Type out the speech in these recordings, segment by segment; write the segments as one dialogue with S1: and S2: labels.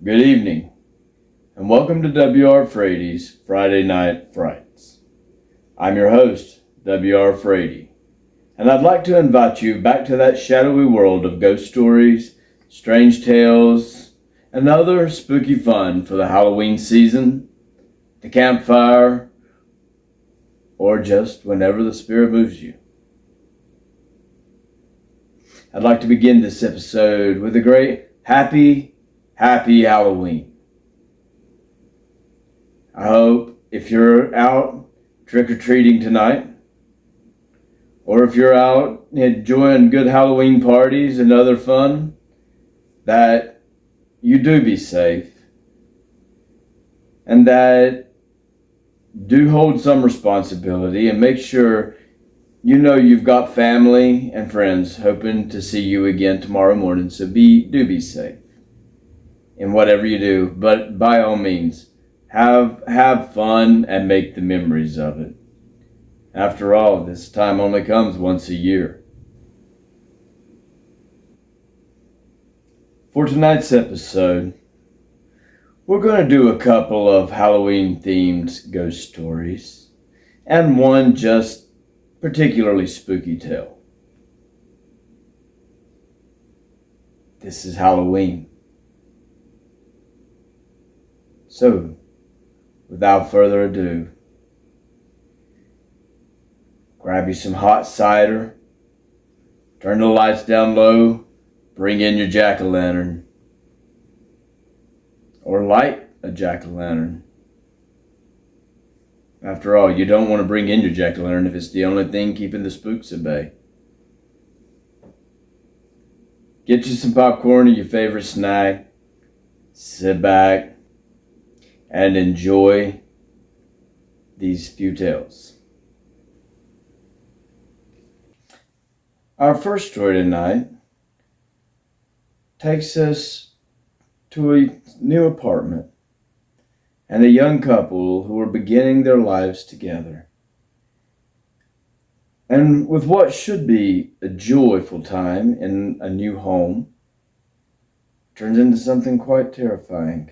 S1: Good evening, and welcome to W.R. Frady's Friday Night Frights. I'm your host, W.R. Frady, and I'd like to invite you back to that shadowy world of ghost stories, strange tales, and other spooky fun for the Halloween season, the campfire, or just whenever the spirit moves you. I'd like to begin this episode with a great happy Halloween. I hope if you're out trick-or-treating tonight, or if you're out enjoying good Halloween parties and other fun, that you do be safe and that do hold some responsibility and make sure you know you've got family and friends hoping to see you again tomorrow morning. So do be safe in whatever you do, but by all means, have fun and make the memories of it. After all, this time only comes once a year. For tonight's episode, we're going to do a couple of Halloween-themed ghost stories and one just particularly spooky tale. This is Halloween. So, without further ado, grab you some hot cider, turn the lights down low, bring in your jack-o'-lantern, or light a jack-o'-lantern. After all, you don't want to bring in your jack-o'-lantern if it's the only thing keeping the spooks at bay. Get you some popcorn or your favorite snack, sit back, and enjoy these few tales. Our first story tonight takes us to a new apartment and a young couple who are beginning their lives together. And with what should be a joyful time in a new home, turns into something quite terrifying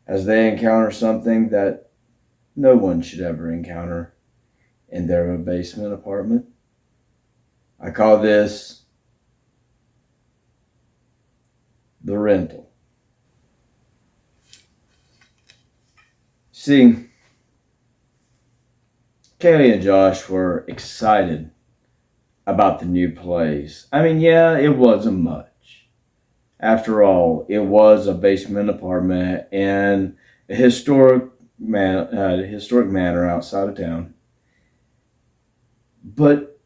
S1: as they encounter something that no one should ever encounter in their basement apartment. I call this the rental. See, Kaylee and Josh were excited about the new place. I mean, yeah, it wasn't much. After all, it was a basement apartment in a historic manor outside of town. But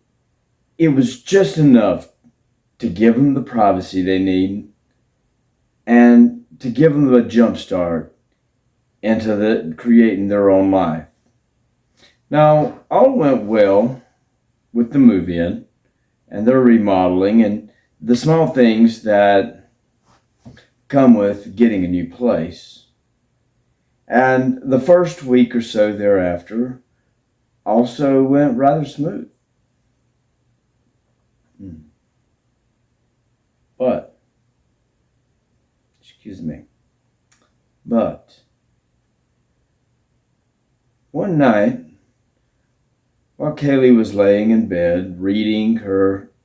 S1: it was just enough to give them the privacy they need and to give them a jump start into creating their own life. Now, all went well with the move-in and their remodeling and the small things that come with getting a new place. And the first week or so thereafter also went rather smooth. But one night, while Kaylee was laying in bed reading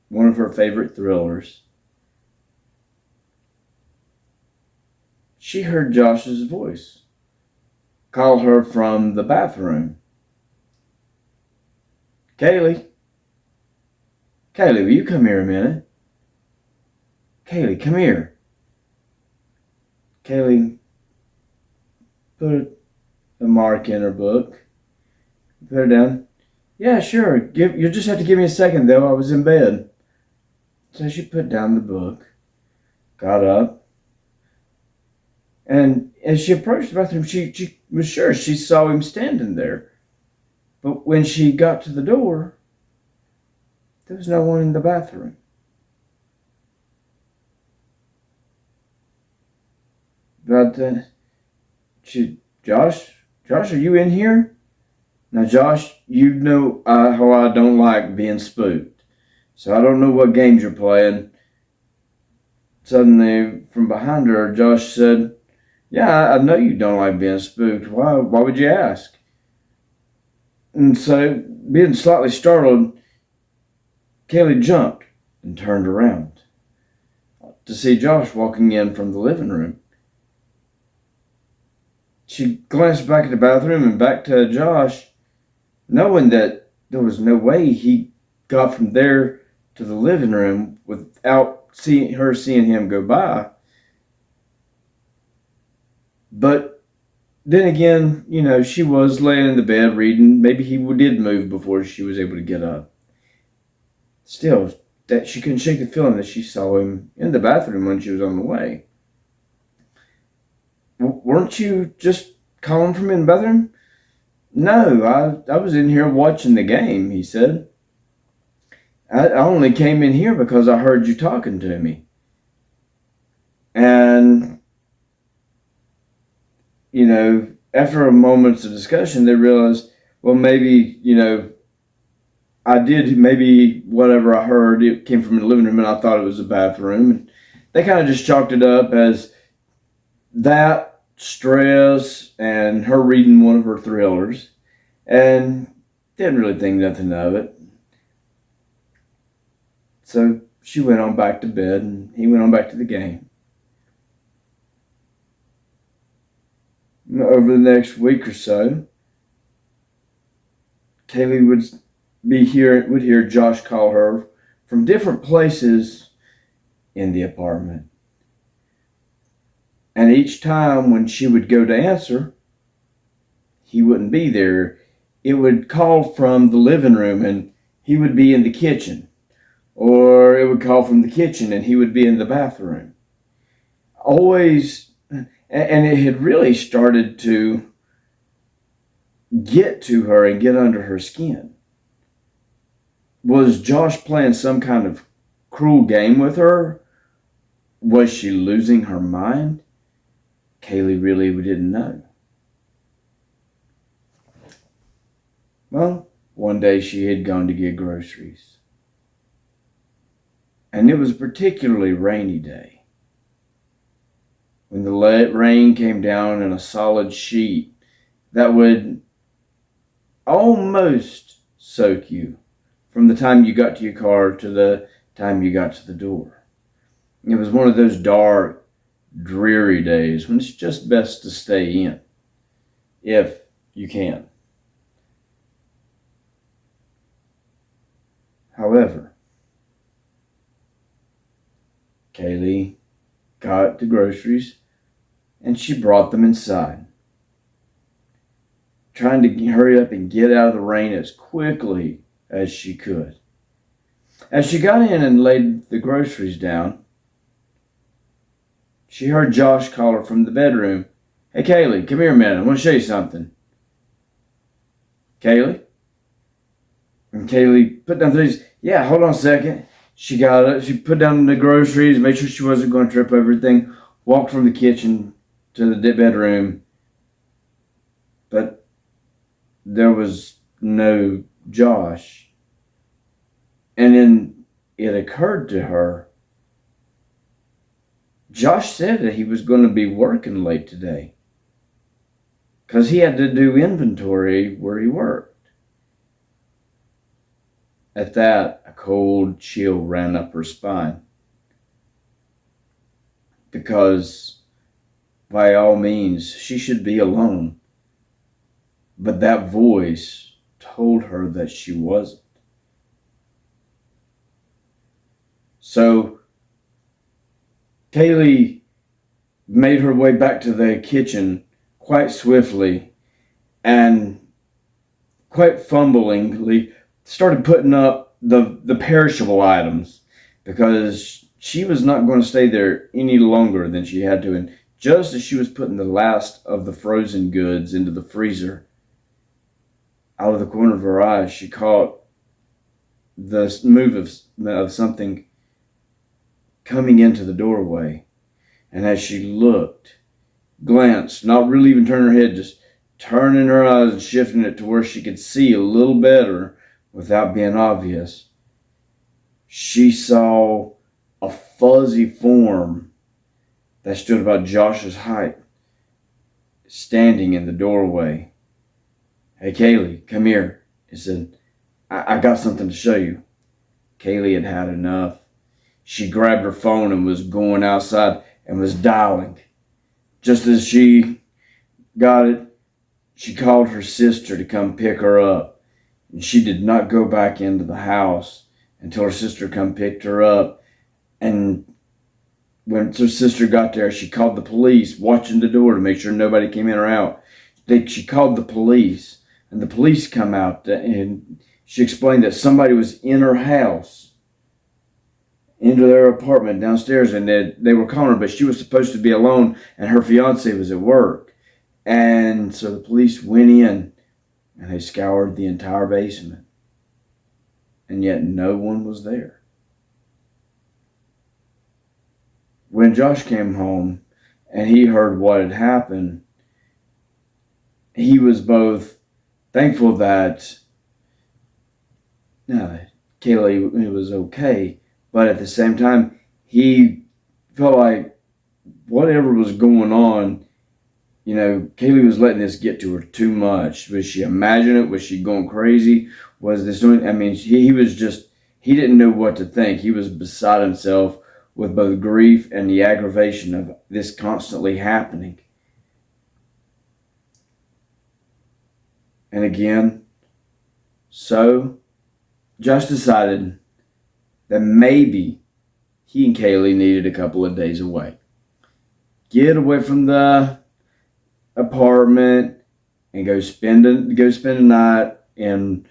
S1: one of her favorite thrillers, she heard Josh's voice call her from the bathroom. Kaylee, will you come here a minute? Kaylee, come here. Kaylee put a mark in her book, put her down. Yeah, sure. You just have to give me a second, though. I was in bed. So she put down the book, got up, and as she approached the bathroom, she was sure she saw him standing there. But when she got to the door, there was no one in the bathroom. But Josh, are you in here? Now, Josh, you know how I don't like being spooked. So I don't know what games you're playing. Suddenly, from behind her, Josh said, Yeah, I know you don't like being spooked. Why would you ask? And so, being slightly startled, Kaylee jumped and turned around to see Josh walking in from the living room. She glanced back at the bathroom and back to Josh, knowing that there was no way he got from there to the living room without seeing him go by. But then again, she was laying in the bed reading. Maybe he did move before she was able to get up. Still, that she couldn't shake the feeling that she saw him in the bathroom when she was on the way. Weren't you just calling from in the bathroom? No, I was in here watching the game, he said. I only came in here because I heard you talking to me. And, after a moment's of discussion, they realized, well, maybe, maybe whatever I heard, it came from the living room and I thought it was a bathroom. And they kind of just chalked it up as that, stress, and her reading one of her thrillers. And didn't really think nothing of it. So she went on back to bed and he went on back to the game. Over the next week or so, Kaylee would hear Josh call her from different places in the apartment. And each time when she would go to answer, he wouldn't be there. It would call from the living room and he would be in the kitchen. Or it would call from the kitchen and he would be in the bathroom. Always, and it had really started to get to her and get under her skin. Was Josh playing some kind of cruel game with her? Was she losing her mind? Kaylee really didn't know. Well, one day she had gone to get groceries. And it was a particularly rainy day. When the rain came down in a solid sheet that would almost soak you from the time you got to your car to the time you got to the door. It was one of those dark, dreary days when it's just best to stay in, if you can. However, Kaylee got the groceries and she brought them inside, trying to hurry up and get out of the rain as quickly as she could. As she got in and laid the groceries down, she heard Josh call her from the bedroom. Hey, Kaylee, come here a minute. I want to show you something. Kaylee? And Kaylee put down things. Yeah, hold on a second. She got it. She put down the groceries, made sure she wasn't going to trip over everything, walked from the kitchen to the bedroom. But there was no Josh. And then it occurred to her, Josh said that he was going to be working late today because he had to do inventory where he worked. At that, a cold chill ran up her spine because by all means, she should be alone. But that voice told her that she wasn't. So Kaylee made her way back to the kitchen quite swiftly and quite fumblingly started putting up the perishable items because she was not going to stay there any longer than she had to. And just as she was putting the last of the frozen goods into the freezer, out of the corner of her eye, she caught the move of something coming into the doorway. And as she looked, glanced, not really even turning her head, just turning her eyes and shifting it to where she could see a little better without being obvious, she saw a fuzzy form that stood about Josh's height standing in the doorway. "Hey, Kaylee, come here," he said. I got something to show you." Kaylee had had enough. She grabbed her phone and was going outside and was dialing. Just as she got it, she called her sister to come pick her up. And she did not go back into the house until her sister come picked her up. And when her sister got there, she called the police, watching the door to make sure nobody came in or out. She called the police, and the police come out, and she explained that somebody was in her house, into their apartment downstairs, and they were calling her, but she was supposed to be alone, and her fiance was at work. And so the police went in, and they scoured the entire basement, and yet no one was there. When Josh came home and he heard what had happened, he was both thankful that Kaylee was okay, but at the same time, he felt like whatever was going on, Kaylee was letting this get to her too much. Was she imagining it? Was she going crazy? Was this doing? I mean, he didn't know what to think. He was beside himself with both grief and the aggravation of this constantly happening. And again, so Josh decided that maybe he and Kaylee needed a couple of days away. Get away from the apartment and go spend a night in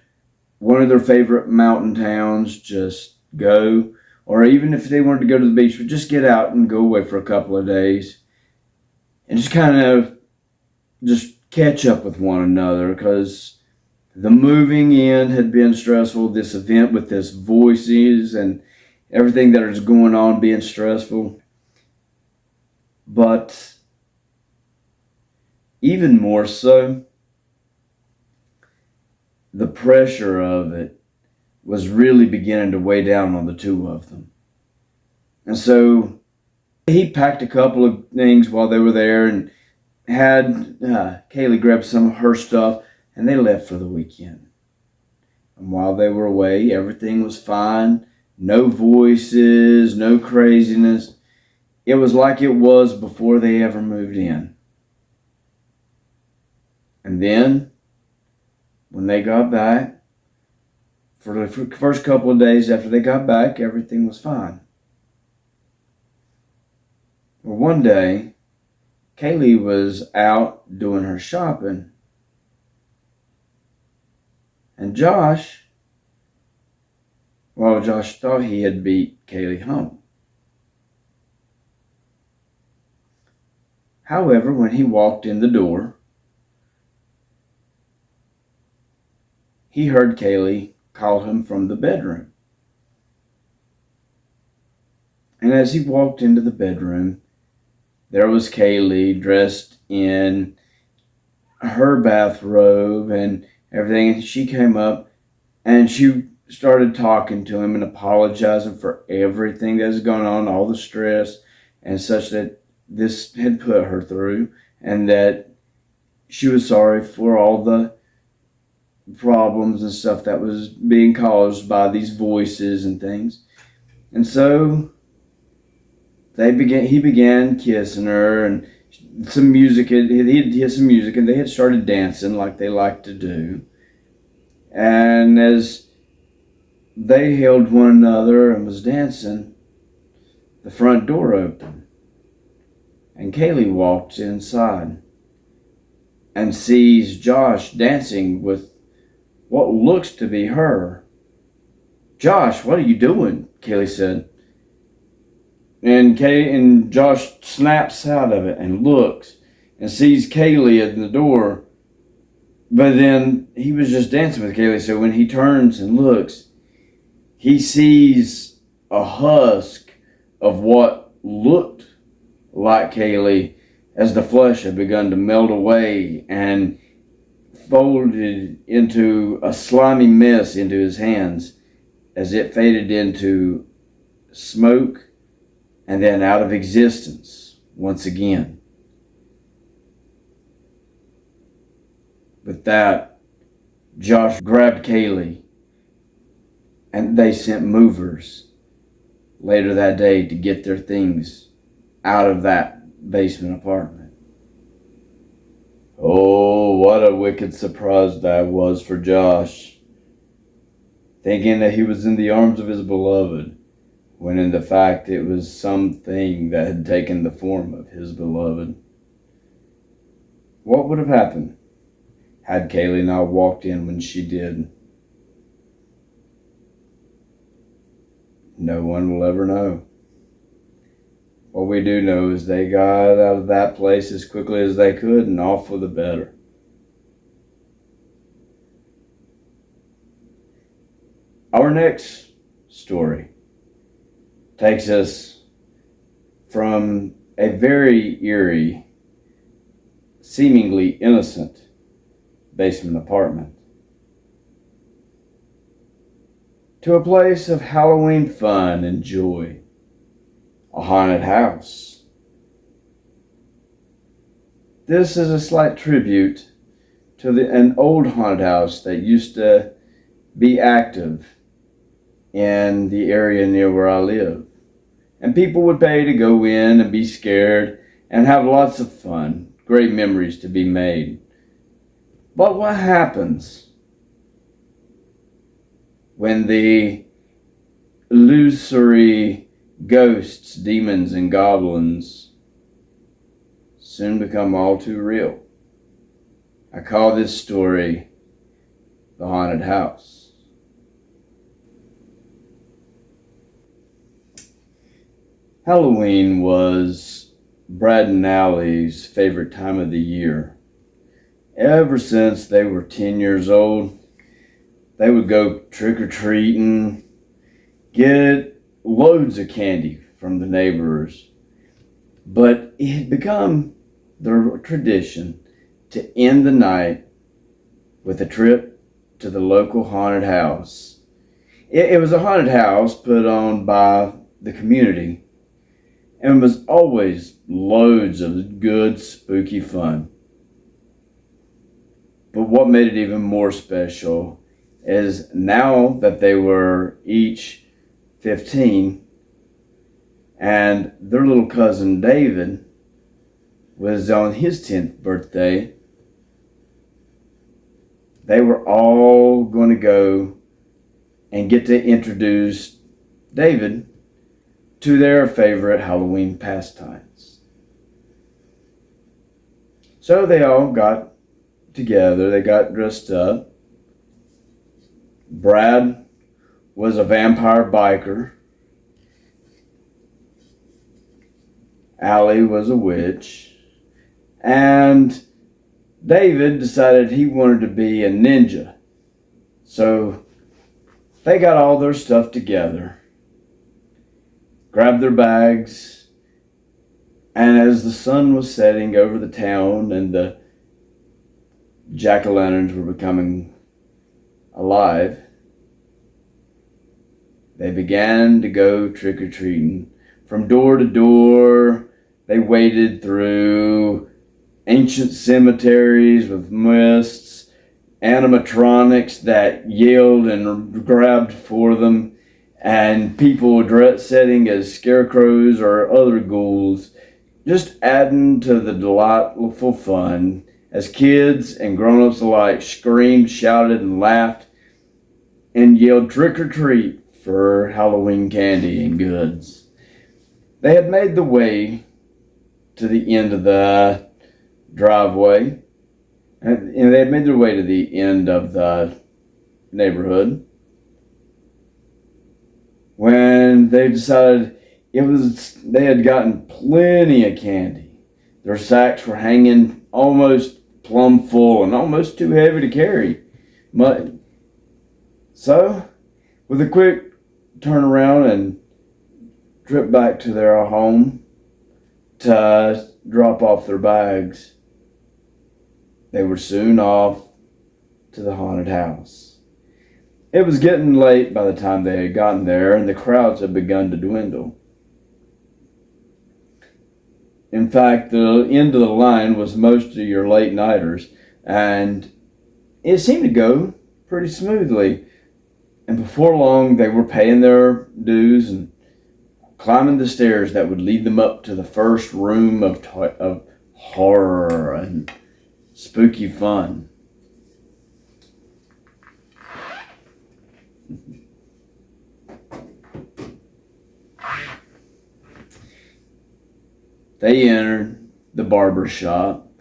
S1: one of their favorite mountain towns. Just go. Or even if they wanted to go to the beach, but just get out and go away for a couple of days. And just kind of just catch up with one another, because the moving in had been stressful. This event with this voices and everything that is going on being stressful. But even more so, the pressure of it was really beginning to weigh down on the two of them. And so he packed a couple of things while they were there and had Kaylee grab some of her stuff, and they left for the weekend. And while they were away, everything was fine. No voices, no craziness. It was like it was before they ever moved in. And then, when they got back, for the first couple of days after they got back, everything was fine. Well, one day, Kaylee was out doing her shopping, and Josh thought he had beat Kaylee home. However, when he walked in the door, he heard Kaylee call him from the bedroom. And as he walked into the bedroom, there was Kaylee dressed in her bathrobe and everything. And she came up and she started talking to him and apologizing for everything that was going on, all the stress and such that this had put her through, and that she was sorry for all the problems and stuff that was being caused by these voices and things. And so he began kissing her, and some music, he hit some music, and they had started dancing like they like to do. And as they held one another and was dancing, the front door opened, and Kaylee walks inside and sees Josh dancing with what looks to be her. "Josh, what are you doing?" Kaylee said. And Josh snaps out of it and looks and sees Kaylee at the door. But then he was just dancing with Kaylee, so when he turns and looks, he sees a husk of what looked like Kaylee as the flesh had begun to melt away and folded into a slimy mess into his hands as it faded into smoke and then out of existence once again. With that, Josh grabbed Kaylee and they sent movers later that day to get their things out of that basement apartment. Oh, what a wicked surprise that was for Josh, thinking that he was in the arms of his beloved, when in the fact it was something that had taken the form of his beloved. What would have happened had Kaylee not walked in when she did? No one will ever know. What we do know is they got out of that place as quickly as they could and off for the better. Our next story takes us from a very eerie, seemingly innocent basement apartment to a place of Halloween fun and joy, a haunted house. This is a slight tribute to an old haunted house that used to be active in the area near where I live. And people would pay to go in and be scared and have lots of fun, great memories to be made. But what happens when the illusory ghosts, demons, and goblins soon become all too real? I call this story The Haunted House. Halloween was Brad and Allie's favorite time of the year. Ever since they were 10 years old, they would go trick-or-treating, get loads of candy from the neighbors. But it had become their tradition to end the night with a trip to the local haunted house. It was a haunted house put on by the community and was always loads of good, spooky fun. But what made it even more special is now that they were each 15 and their little cousin David was on his 10th birthday, they were all going to go and get to introduce David to their favorite Halloween pastimes. So they all got together, they got dressed up. Brad was a vampire biker. Allie was a witch. And David decided he wanted to be a ninja. So they got all their stuff together, grabbed their bags, and as the sun was setting over the town and the jack-o'-lanterns were becoming alive, they began to go trick-or-treating. From door to door, they waded through ancient cemeteries with mists, animatronics that yelled and grabbed for them, and people setting as scarecrows or other ghouls, just adding to the delightful fun as kids and grown-ups alike screamed, shouted, and laughed and yelled trick or treat for Halloween candy and goods. They had made the way to the end of the driveway, and they had made their way to the end of the neighborhood when they decided they had gotten plenty of candy. Their sacks were hanging almost plumb full and almost too heavy to carry. So, with a quick turnaround and trip back to their home to drop off their bags, they were soon off to the haunted house. It was getting late by the time they had gotten there, and the crowds had begun to dwindle. In fact, the end of the line was most of your late nighters, and it seemed to go pretty smoothly. And before long, they were paying their dues and climbing the stairs that would lead them up to the first room of horror and spooky fun. They entered the barber shop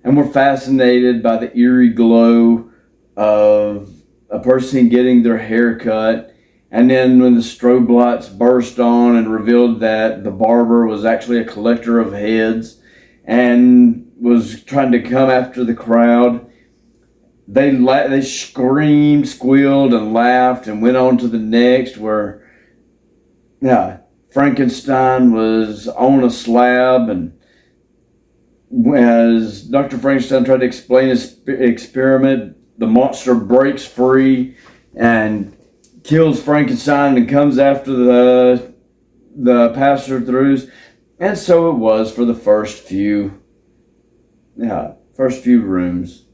S1: and were fascinated by the eerie glow of a person getting their hair cut. And then when the strobe lights burst on and revealed that the barber was actually a collector of heads and was trying to come after the crowd, they screamed, squealed, and laughed and went on to the next where, yeah, Frankenstein was on a slab, and as Dr. Frankenstein tried to explain his experiment, the monster breaks free and kills Frankenstein and comes after the passer-throughs. And so it was for the first few rooms.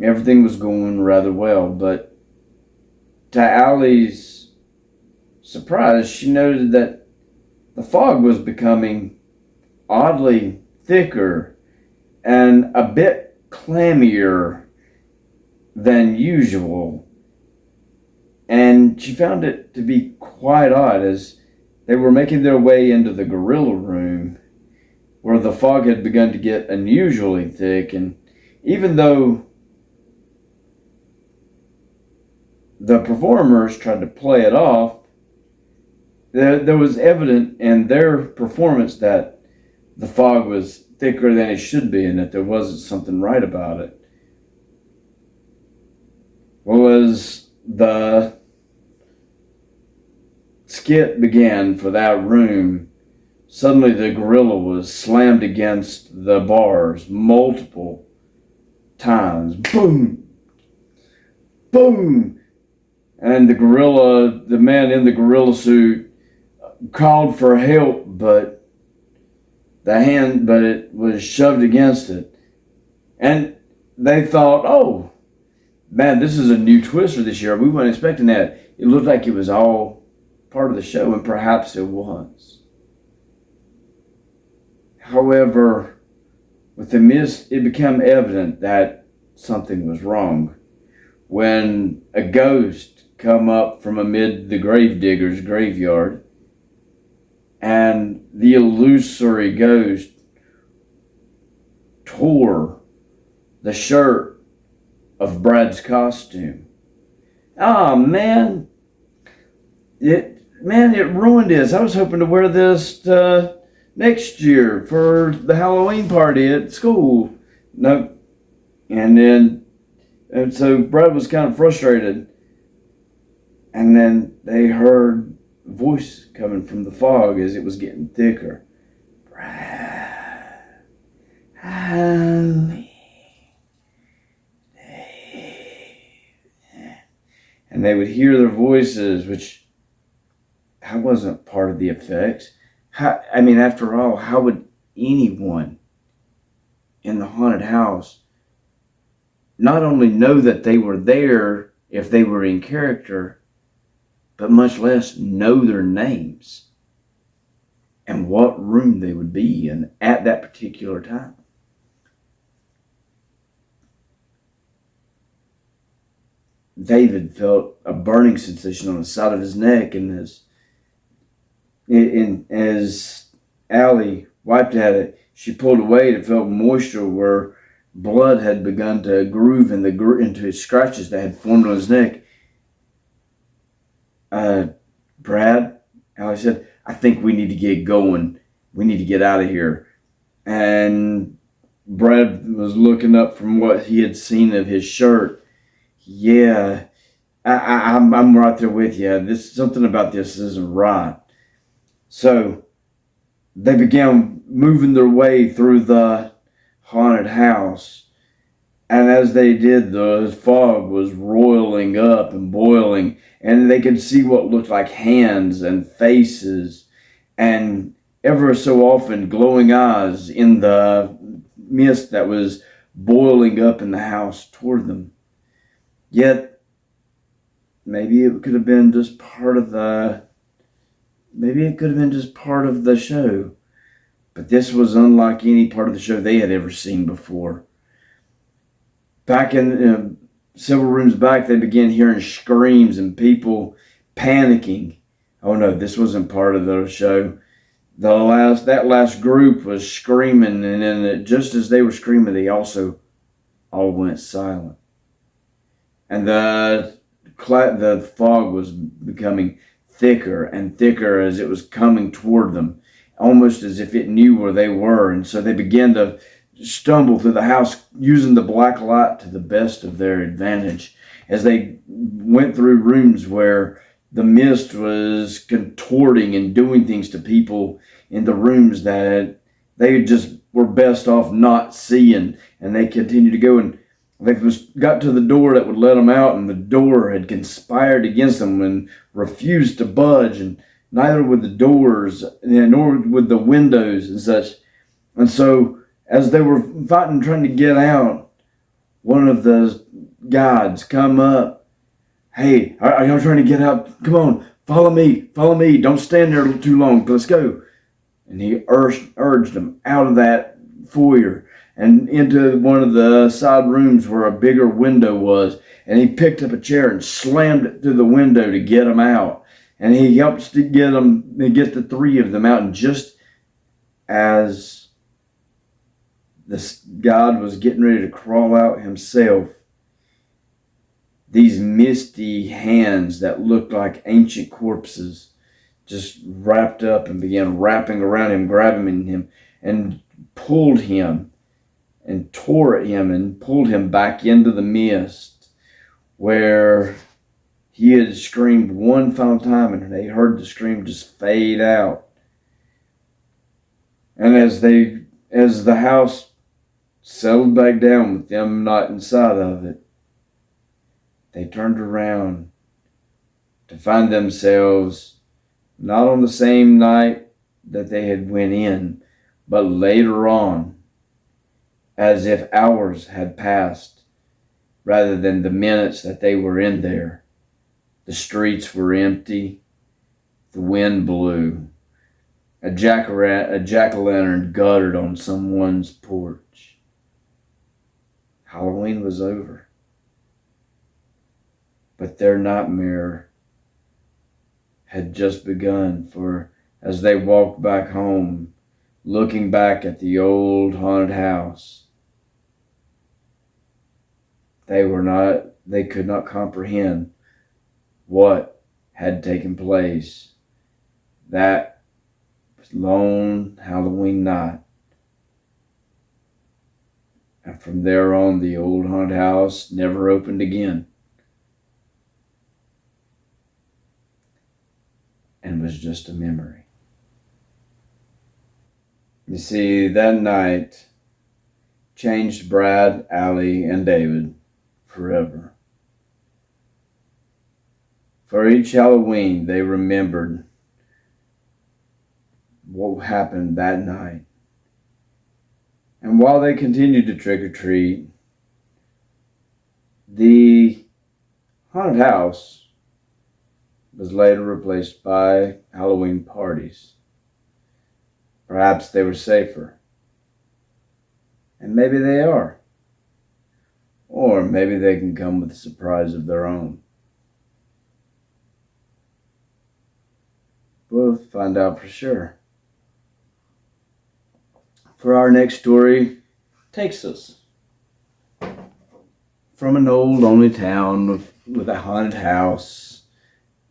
S1: Everything was going rather well, but to Allie's surprise, she noted that the fog was becoming oddly thicker and a bit clammier than usual. And she found it to be quite odd as they were making their way into the gorilla room where the fog had begun to get unusually thick. And even though the performers tried to play it off, there was evident in their performance that the fog was thicker than it should be and that there wasn't something right about it. Well, as the skit began for that room, suddenly the gorilla was slammed against the bars multiple times. Boom! Boom! And the man in the gorilla suit called for help, but it was shoved against it. And they thought, oh, man, this is a new twist for this year. We weren't expecting that. It looked like it was all part of the show, and perhaps it was. However, with the mist, it became evident that something was wrong when a ghost come up from amid the gravedigger's graveyard, and the illusory ghost tore the shirt of Brad's costume. Oh, man. It ruined this. I was hoping to wear this next year for the Halloween party at school. No. And so Brad was kind of frustrated. And then they heard a voice coming from the fog as it was getting thicker. Brad, Holly, and they would hear their voices, which I wasn't part of the effects. After all, how would anyone in the haunted house not only know that they were there if they were in character, but much less know their names and what room they would be in at that particular time? David felt a burning sensation on the side of his neck, and as Allie wiped at it, she pulled away and felt moisture where blood had begun to groove into his scratches that had formed on his neck. Brad, Allie said, I think we need to get going. We need to get out of here. And Brad was looking up from what he had seen of his shirt. Yeah, I'm right there with you. Something about this isn't right. So they began moving their way through the haunted house. And as they did, the fog was roiling up and boiling, and they could see what looked like hands and faces and ever so often glowing eyes in the mist that was boiling up in the house toward them. Yet, maybe it could have been just part of the show. But this was unlike any part of the show they had ever seen before. Back in several rooms back, they began hearing screams and people panicking. Oh no, this wasn't part of the show. That last group was screaming, and then just as they were screaming, they also all went silent. And the fog was becoming thicker and thicker as it was coming toward them, almost as if it knew where they were. And so they began to stumble through the house using the black light to the best of their advantage as they went through rooms where the mist was contorting and doing things to people in the rooms that they just were best off not seeing. And they continued to go, and they got to the door that would let them out, and the door had conspired against them and refused to budge, and neither would the doors, nor would the windows and such. And so as they were fighting, trying to get out, one of the guides come up. Hey, are y'all trying to get out? Come on, follow me. Don't stand there too long. Let's go. And he urged them out of that foyer and into one of the side rooms where a bigger window was. And he picked up a chair and slammed it through the window to get them out. And he helped to get the three of them out. And just as this God was getting ready to crawl out himself, these misty hands that looked like ancient corpses just wrapped up and began wrapping around him, grabbing him, and pulled him and tore at him and pulled him back into the mist where he had screamed one final time, and they heard the scream just fade out. And as the house settled back down with them not inside of it, they turned around to find themselves not on the same night that they had went in, but later on, as if hours had passed rather than the minutes that they were in there. The streets were empty. The wind blew. A jack-o'-lantern guttered on someone's porch. Halloween was over. But their nightmare had just begun, for as they walked back home, looking back at the old haunted house, they could not comprehend what had taken place that lone Halloween night. And from there on, the old haunted house never opened again, and was just a memory. You see, that night changed Brad, Allie, and David forever. For each Halloween, they remembered what happened that night. And while they continued to trick-or-treat, the haunted house was later replaced by Halloween parties. Perhaps they were safer. And maybe they are. Or maybe they can come with a surprise of their own. We'll find out for sure. For our next story takes us from an old lonely town with a haunted house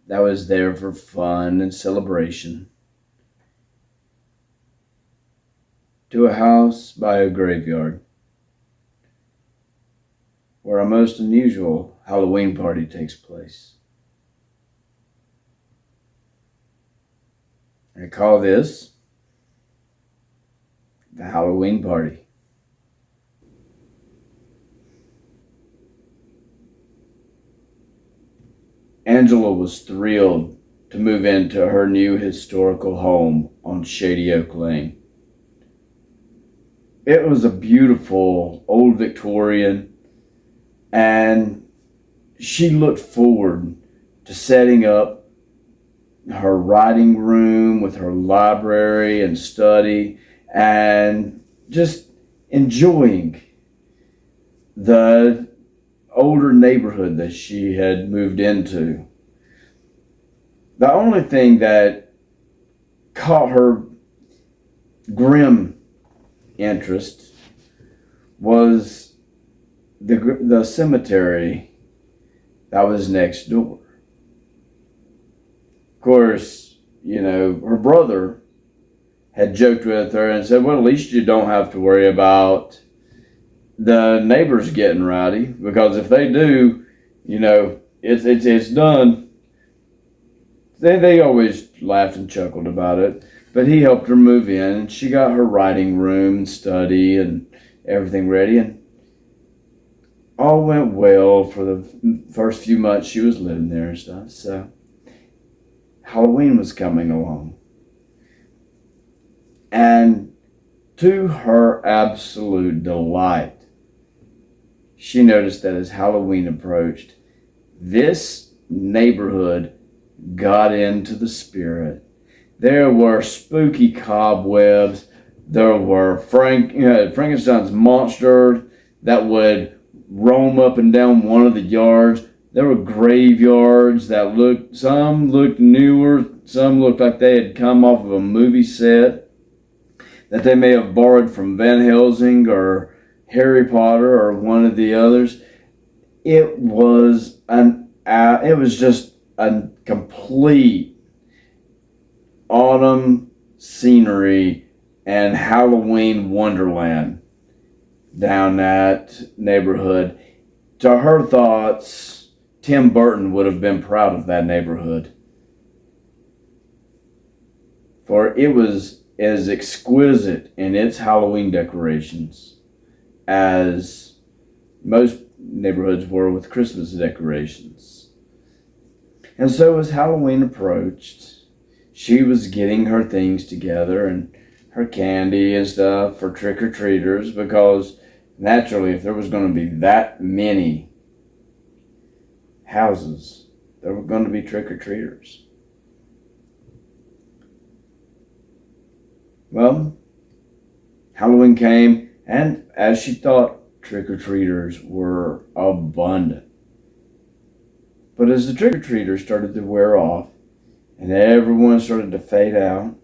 S1: that was there for fun and celebration, to a house by a graveyard where a most unusual Halloween party takes place. I call this the Halloween party. Angela was thrilled to move into her new historical home on Shady Oak Lane. it was a beautiful old Victorian, and she looked forward to setting up her writing room with her library and study and just enjoying the older neighborhood that she had moved into. The only thing that caught her grim interest was the cemetery that was next door. Of course, her brother had joked with her and said, well, at least you don't have to worry about the neighbors getting rowdy, because if they do, it's done. They always laughed and chuckled about it. But he helped her move in, and she got her writing room and study and everything ready, and all went well for the first few months she was living there and stuff. So Halloween was coming along. And to her absolute delight, she noticed that as Halloween approached, this neighborhood got into the spirit. There were spooky cobwebs. There were Frankenstein's monster that would roam up and down one of the yards. There were graveyards that some looked newer, some looked like they had come off of a movie set that they may have borrowed from Van Helsing or Harry Potter or one of the others. It was just a complete autumn scenery and Halloween wonderland down that neighborhood. To her thoughts, Tim Burton would have been proud of that neighborhood, for it was as exquisite in its Halloween decorations as most neighborhoods were with Christmas decorations. And so as Halloween approached, she was getting her things together and her candy and stuff for trick-or-treaters, because naturally, if there was going to be that many houses, there were going to be trick-or-treaters. Well, Halloween came, and as she thought, trick-or-treaters were abundant. But as the trick-or-treaters started to wear off, and everyone started to fade out,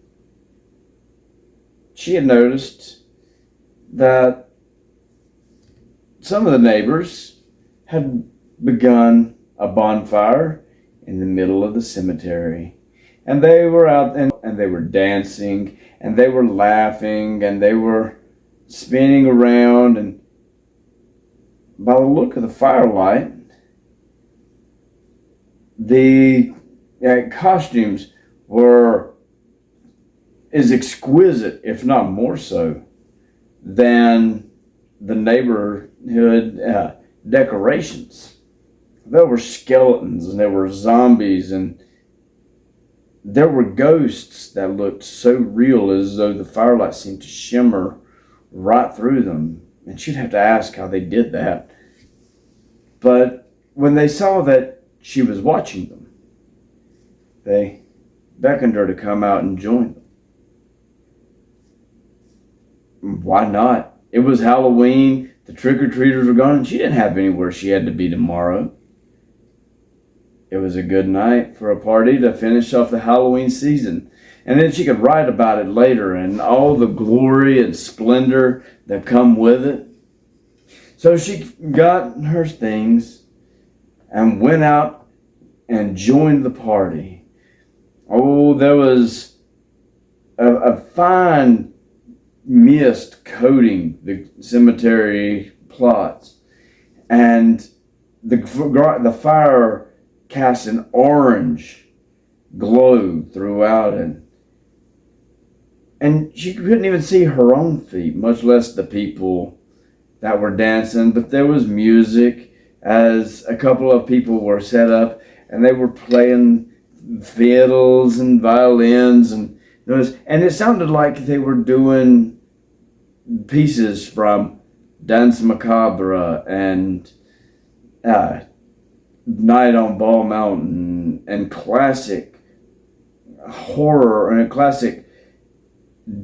S1: she had noticed that some of the neighbors had begun a bonfire in the middle of the cemetery. And they were out and they were dancing and they were laughing and they were spinning around. And by the look of the firelight, the costumes were as exquisite, if not more so, than the neighborhood decorations. There were skeletons and there were zombies and there were ghosts that looked so real, as though the firelight seemed to shimmer right through them. And she'd have to ask how they did that. But when they saw that she was watching them, they beckoned her to come out and join them. Why not? It was Halloween, the trick-or-treaters were gone, and she didn't have anywhere she had to be tomorrow. It was a good night for a party to finish off the Halloween season. And then she could write about it later and all the glory and splendor that come with it. So she got her things and went out and joined the party. Oh, there was a fine mist coating the cemetery plots. And the fire cast an orange glow throughout it. And she couldn't even see her own feet, much less the people that were dancing. But there was music as a couple of people were set up and they were playing fiddles and violins and it sounded like they were doing pieces from Dance Macabre and uh, Night on Ball Mountain and classic horror and classic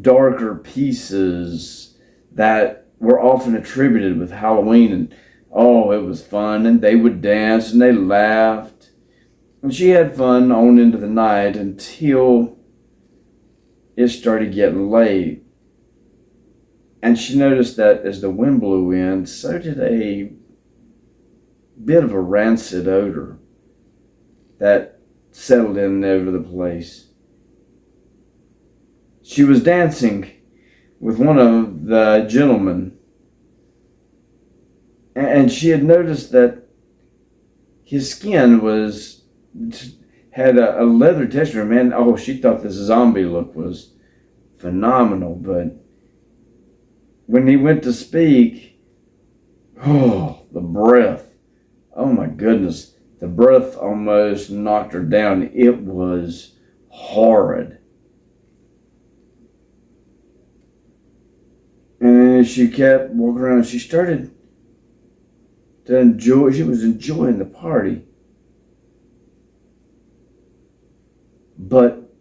S1: darker pieces that were often attributed with Halloween. And oh, it was fun, and they would dance and they laughed. And she had fun on into the night until it started getting late. And she noticed that as the wind blew in, so did a bit of a rancid odor that settled in over the place. She was dancing with one of the gentlemen, and she had noticed that his skin had a leather texture. Man, oh, she thought this zombie look was phenomenal. But when he went to speak, oh, the breath. Oh my goodness. The breath almost knocked her down. It was horrid. And then as she kept walking around, she started to enjoy, she was enjoying the party. But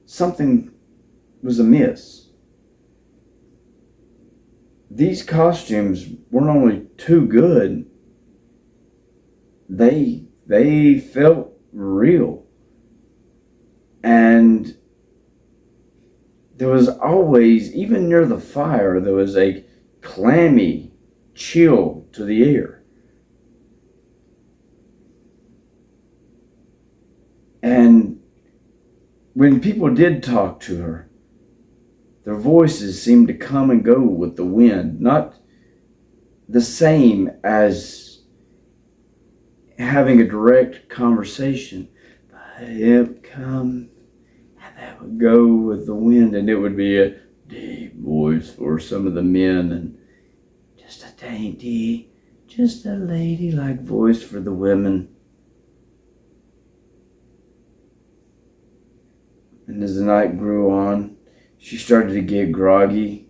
S1: something was amiss. These costumes weren't only too good, they felt real. And there was always, even near the fire, there was a clammy chill to the air. And when people did talk to her, their voices seemed to come and go with the wind, not the same as having a direct conversation. But it would come and that would go with the wind, and it would be a deep voice for some of the men, and just a dainty, just a ladylike voice for the women. And as the night grew on, she started to get groggy.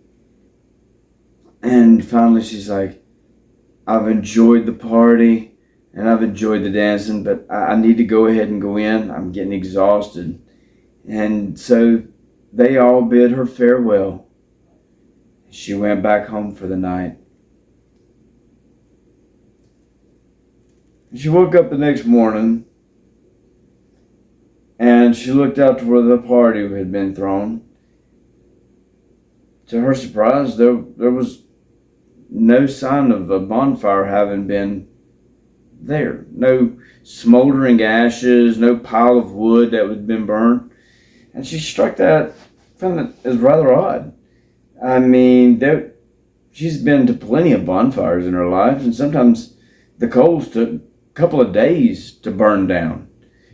S1: And finally she's like, I've enjoyed the party and I've enjoyed the dancing, but I need to go ahead and go in. I'm getting exhausted. And so they all bid her farewell. She went back home for the night. She woke up the next morning and she looked out to where the party had been thrown. To her surprise, there was no sign of a bonfire having been there. No smoldering ashes, no pile of wood that had been burned. And she struck that, found it as rather odd. I mean, she's been to plenty of bonfires in her life, and sometimes the coals took a couple of days to burn down,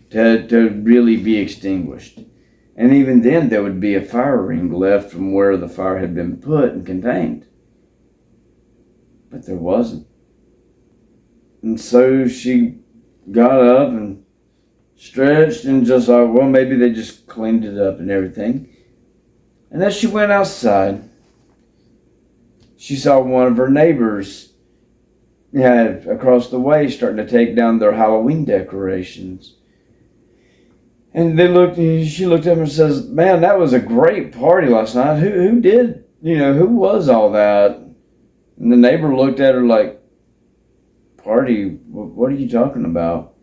S1: to really be extinguished. And even then, there would be a fire ring left from where the fire had been put and contained. But there wasn't. And so she got up and stretched and just thought, well, maybe they just cleaned it up and everything. And as she went outside, she saw one of her neighbors across the way starting to take down their Halloween decorations. And she looked up and says, man, that was a great party last night. Who did, who was all that? And the neighbor looked at her like, party? What are you talking about?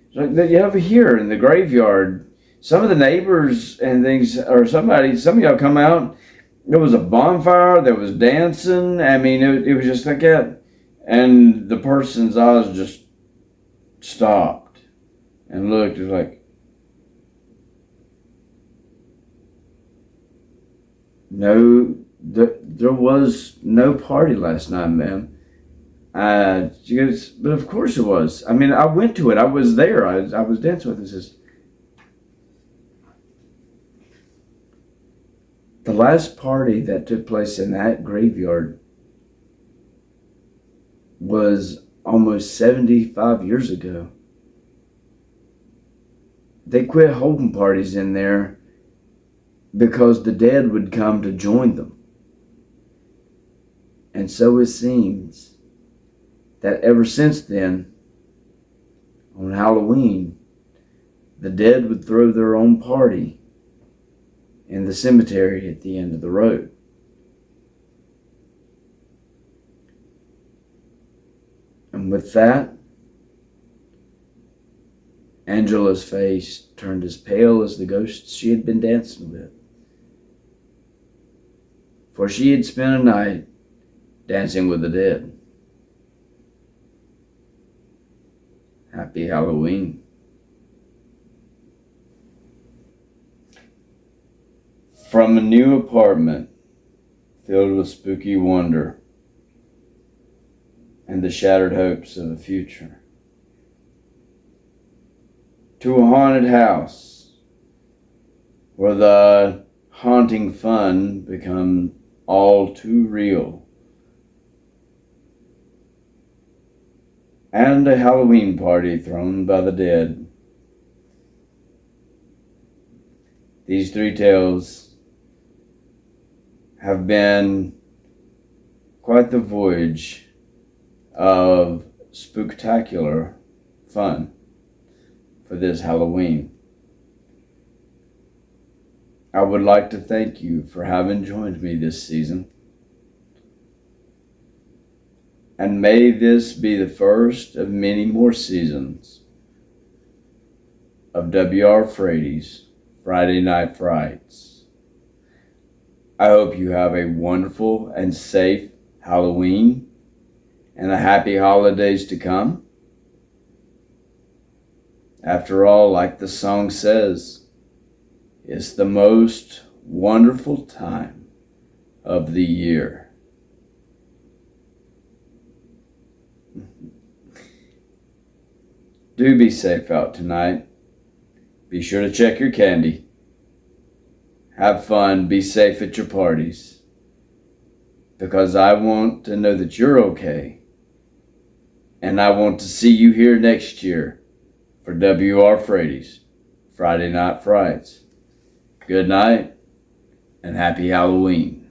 S1: She's like, yeah, over here in the graveyard. Some of the neighbors and things, or some of y'all come out. There was a bonfire. There was dancing. I mean, it was just like that. And the person's eyes just stopped and looked. It was like, no, there was no party last night, ma'am. She goes, but of course it was. I mean, I went to it. I was there. I was dancing with her. The last party that took place in that graveyard was almost 75 years ago. They quit holding parties in there because the dead would come to join them. And so it seems that ever since then, on Halloween, the dead would throw their own party in the cemetery at the end of the road. And with that, Angela's face turned as pale as the ghosts she had been dancing with. For she had spent a night dancing with the dead. Happy Halloween. From a new apartment filled with spooky wonder and the shattered hopes of a future, to a haunted house where the haunting fun becomes all too real, and a Halloween party thrown by the dead. These three tales have been quite the voyage of spooktacular fun for this Halloween. I would like to thank you for having joined me this season. And may this be the first of many more seasons of W.R. Frady's Friday Night Frights. I hope you have a wonderful and safe Halloween and a happy holidays to come. After all, like the song says, it's the most wonderful time of the year. Do be safe out tonight. Be sure to check your candy. Have fun. Be safe at your parties. Because I want to know that you're okay. And I want to see you here next year for W.R. Frady's Friday Night Frights. Good night and happy Halloween.